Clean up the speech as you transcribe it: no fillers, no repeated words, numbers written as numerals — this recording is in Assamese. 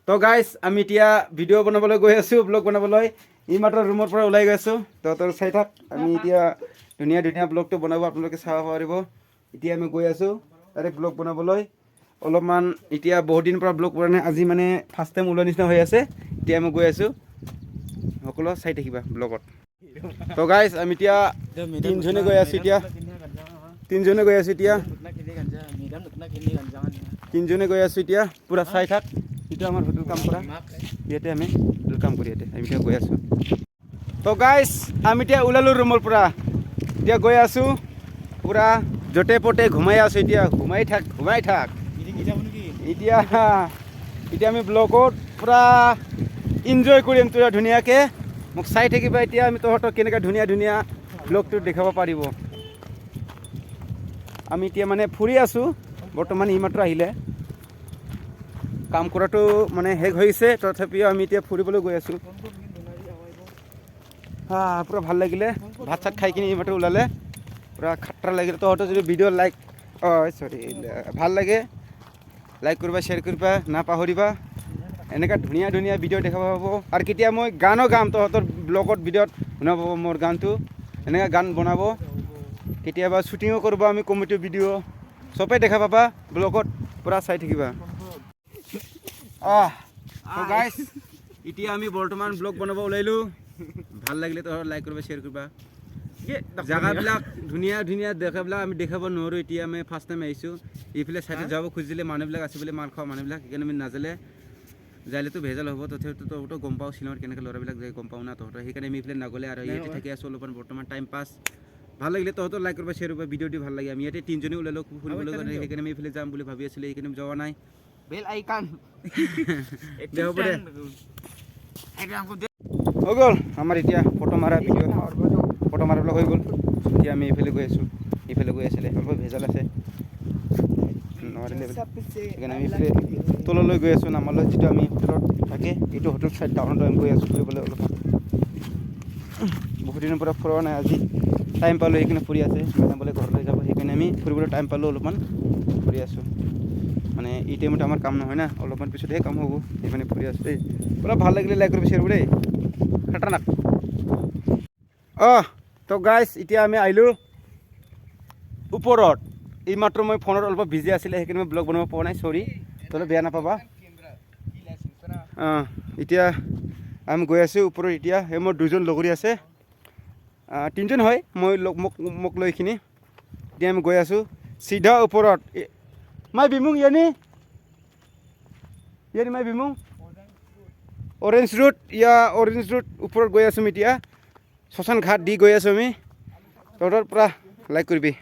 তো গাইজ আমি এতিয়া ভিডিঅ' বনাবলৈ গৈ আছোঁ, ব্লগ বনাবলৈ। ই মাত্ৰ ৰুমৰ পৰা ওলাই গৈ আছোঁ। তহঁতৰ চাই থাক, আমি এতিয়া ধুনীয়া ধুনীয়া ব্লগটো বনাব, আপোনালোকে চাব পাৰিব। এতিয়া আমি গৈ আছোঁ ডাইৰেক্ট ব্লগ বনাবলৈ। অলপমান এতিয়া বহুত দিনৰ পৰা ব্লগ কৰা নাই, আজি মানে ফাৰ্ষ্ট টাইম ওলোৱাৰ নিচিনা হৈ আছে। এতিয়া আমি গৈ আছোঁ, সকলো চাই থাকিবা ব্লগত। তো গাইজ আমি এতিয়া তিনিজনে গৈ আছোঁ এতিয়া পূৰা চাই থাক। এইটো আমাৰ হোটেল কাম কৰা, ইয়াতে আমি হোটেল কাম কৰি আমি এতিয়া গৈ আছোঁ। তো গাইজ আমি এতিয়া ওলালোঁ ৰুমৰ পৰা, এতিয়া গৈ আছোঁ পূৰা য'তে প'তে ঘুমাই আছোঁ। এতিয়া ঘুমাই থাক এতিয়া আমি ব্লগত পূৰা এনজয় কৰিম পূৰা ধুনীয়াকৈ। মোক চাই থাকিবা এতিয়া আমি তহঁতক কেনেকৈ ধুনীয়া ধুনীয়া ব্লগটো দেখাব পাৰিব। আমি এতিয়া মানে ফুৰি আছোঁ বৰ্তমান, ই মাত্ৰ আহিলে। কাম কৰাটো মানে শেষ হৈছে, তথাপিও আমি এতিয়া ফুৰিবলৈ গৈ আছোঁ। পূৰা ভাল লাগিলে, ভাত চাত খাই কিনি ই মাত্ৰ ওলালে, পূৰা খাট্ৰা লাগিলে। তহঁতৰ যদি ভিডিঅ' ভাল লাগে লাইক কৰিবা, শ্বেয়াৰ কৰিবা, নাপাহৰিবা। এনেকুৱা ধুনীয়া ধুনীয়া ভিডিঅ' দেখাব পাব। আৰু কেতিয়া মই গানো গাম, তহঁতৰ ব্লগত ভিডিঅ'ত শুনা পাব মোৰ গানটো। এনেকৈ গান বনাব, কেতিয়াবা শ্বুটিঙো কৰিব আমি, কমেডি ভিডিঅ' চবেই দেখা পাবা ব্লগত, পূৰা চাই থাকিবা। গাইজ এতিয়া আমি বৰ্তমান ব্লগ বনাব ওলাইলোঁ। ভাল লাগিলে তহঁতৰ লাইক কৰিবা, শ্বেয়াৰ কৰিবা। জেগাবিলাক ধুনীয়া ধুনীয়া দেখাবিলাক আমি দেখাব নোৱাৰোঁ। এতিয়া আমি ফাৰ্ষ্ট টাইম আহিছোঁ। এইফালে চাইডত যাব খুজিলে মানুহবিলাক আছে বোলে, মাল খোৱা মানুহবিলাক, সেইকাৰণে আমি নাজালে যাইলেতো ভেজাল হ'ব। তহঁতো গম পাওঁ শ্বিলঙত কেনেকৈ ল'ৰাবিলাক যায়, গম পাওঁ না তহঁতৰ, সেইকাৰণে আমি এইফালে নগ'লে আৰু ইয়াতে থাকি আছোঁ অলপমান বৰ্তমান টাইম পাছ। ভাল লাগিলে তহঁতৰ লাইক কৰিবা, শ্বেয়াৰ কৰিবা, ভিডিঅ'টো ভাল লাগে। আমি ইয়াতে তিনিজনে ওলালোঁ ফুৰিবলৈ কাৰণে, সেইকাৰণে আমি এইফালে যাম বুলি ভাবি আছিলোঁ, সেইকাৰণে যোৱা নাই। বেল আইকন হ'ব দে, হৈ গ'ল আমাৰ এতিয়া ফটো মাৰা ভিডিঅ', ফটো মাৰাবিলাক হৈ গ'ল। এতিয়া আমি এইফালে গৈ আছোঁ, এইফালে গৈ আছিলে অলপ ভেজাল আছে নোৱাৰিলে, সেইকাৰণে আমি এইফালে তললৈ গৈ আছোঁ নামালৈ, যিটো আমি হোটেলত থাকে এইটো হোটেল চাইড টাউনত আমি গৈ আছোঁ ফুৰিবলৈ। অলপমান বহুত দিনৰ পৰা ফুৰা নাই, আজি টাইম পালোঁ সেইকাৰণে ফুৰি আছে। মানে বোলে ঘৰলৈ যাব, সেইকাৰণে আমি ফুৰিবলৈ টাইম পালোঁ, অলপমান ফুৰি আছোঁ। মানে এই টাইমত আমাৰ কাম নহয় না, অলপমান পিছতহে কাম হ'ব, সেইকাৰণে ফুৰি আছোঁ দেই। অলপ ভাল লাগিলে লাইক কৰিব, শ্বেয়াৰ কৰিব দেই, খাটাৰনাক। তো গাইজ এতিয়া আমি আহিলোঁ ওপৰত। এই মাত্ৰ মই ফোনত অলপ বিজি আছিলে, সেইকাৰণে মই ব্লগ বনাব পৰা নাই, চৰি, তহঁতে বেয়া নাপাবা। এতিয়া আমি গৈ আছোঁ ওপৰত। এতিয়া সেই মোৰ দুজন লগৰী আছে, তিনিজন হয়, মই মোক লৈ এইখিনি। এতিয়া আমি গৈ আছোঁ চিধা ওপৰত। মাই বিমুং ইয়ানি মাই বিমুং অৰেঞ্জ ৰুট, অৰেঞ্জ ৰুট ওপৰত গৈ আছোঁ এতিয়া। শ্মশান ঘাট দি গৈ আছোঁ আমি, তহঁতৰ পৰা লাইক কৰিবি।